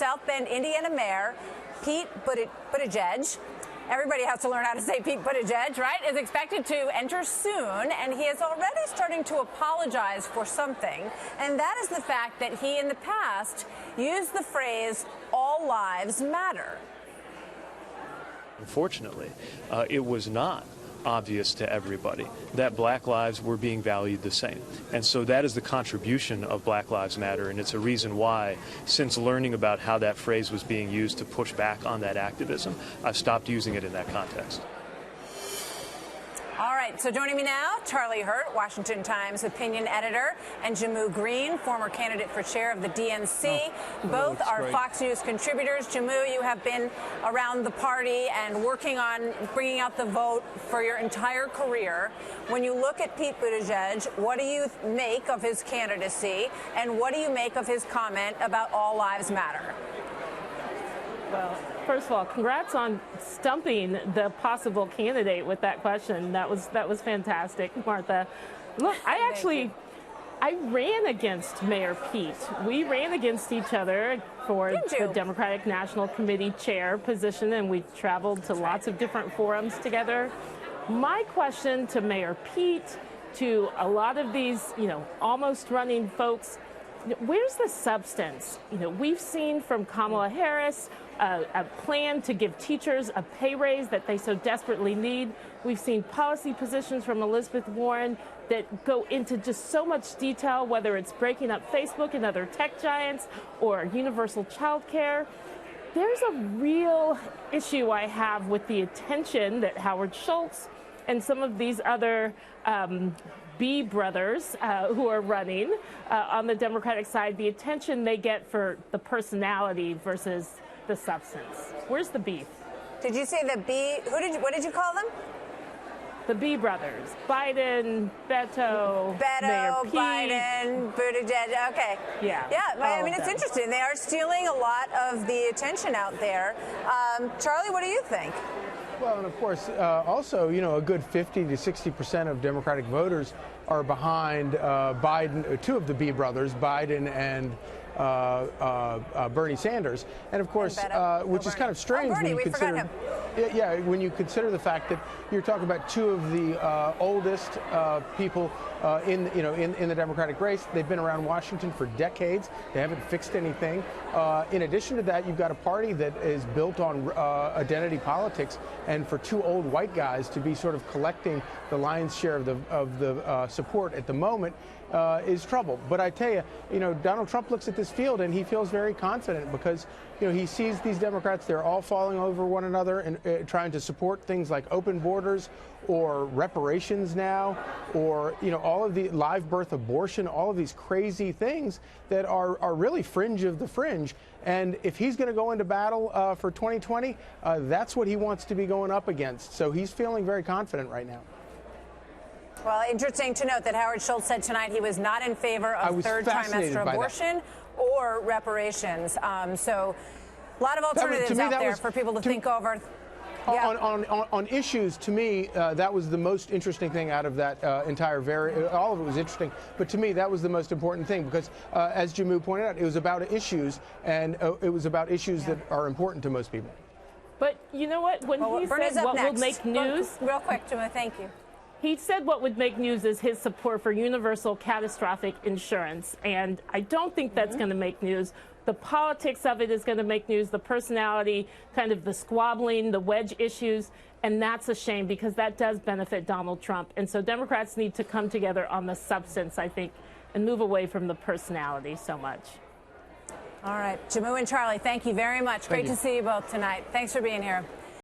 South Bend, Indiana Mayor Pete Buttigieg. Everybody has to learn how to say Pete Buttigieg, right? Is expected to enter soon, and he is already starting to apologize for something, and that is the fact that he in the past used the phrase, "all lives matter." Unfortunately, it was not obvious to everybody that black lives were being valued the same. And so that is the contribution of Black Lives Matter, and it's a reason why, since learning about how that phrase was being used to push back on that activism, I've stopped using it in that context. All right, so joining me now, Charlie Hurt, Washington Times opinion editor, and Jehmu Greene, former candidate for chair of the DNC. Both are great. Fox News contributors. Jehmu, you have been around the party and working on bringing out the vote for your entire career. When you look at Pete Buttigieg, what do you make of his candidacy, and what do you make of his comment about all lives matter? Well, first of all, congrats on stumping the possible candidate with that question. That was fantastic, Martha. Look, I ran against Mayor Pete. We ran against each other for the Democratic National Committee chair position, and we traveled to lots of different forums together. My question to Mayor Pete, to a lot of these, almost running folks, where's the substance? We've seen from Kamala Harris a plan to give teachers a pay raise that they so desperately need. We've seen policy positions from Elizabeth Warren that go into just so much detail, whether it's breaking up Facebook and other tech giants or universal child care. There's a real issue I have with the attention that Howard Schultz and some of these other B brothers who are running on the Democratic side, the attention they get for the personality versus the substance. Where's the beef? Did you say the B? What did you call them? The B brothers. Biden, Beto, Mayor Pete. Biden, Buttigieg. Okay. Yeah. Yeah. I mean, it's interesting. They are stealing a lot of the attention out there. Charlie, what do you think? Well, and of course, also, a good 50 to 60% of Democratic voters are behind Biden, two of the B brothers, Biden and Bernie Sanders, and of course, which is kind of strange when you consider, when you consider the fact that you're talking about two of the oldest people in the Democratic race. They've been around Washington for decades. They haven't fixed anything. In addition to that, you've got a party that is built on identity politics, and for two old white guys to be sort of collecting the lion's share of the support at the moment is trouble. But I tell you, Donald Trump looks at this field and he feels very confident because, he sees these Democrats, they're all falling over one another and trying to support things like open borders or reparations now, or, all of the live birth abortion, all of these crazy things that are really fringe of the fringe. And if he's going to go into battle for 2020, that's what he wants to be going up against. So he's feeling very confident right now. Well, interesting to note that Howard Schultz said tonight he was not in favor of third trimester abortion or reparations. So a lot of alternatives out there for people to think over. Yeah. On issues, to me, that was the most interesting thing out of that entire all of it was interesting, but to me that was the most important thing because, as Jehmu pointed out, it was about issues, and it was about issues that are important to most people. But you know what? When he said what will make news... Real quick, Jehmu, thank you. He said what would make news is his support for universal catastrophic insurance, and I don't think that's going to make news. The politics of it is going to make news, the personality, kind of the squabbling, the wedge issues, and that's a shame because that does benefit Donald Trump. And so Democrats need to come together on the substance, I think, and move away from the personality so much. All right, Jehmu and Charlie, thank you very much. Great to see you both tonight. Thanks for being here.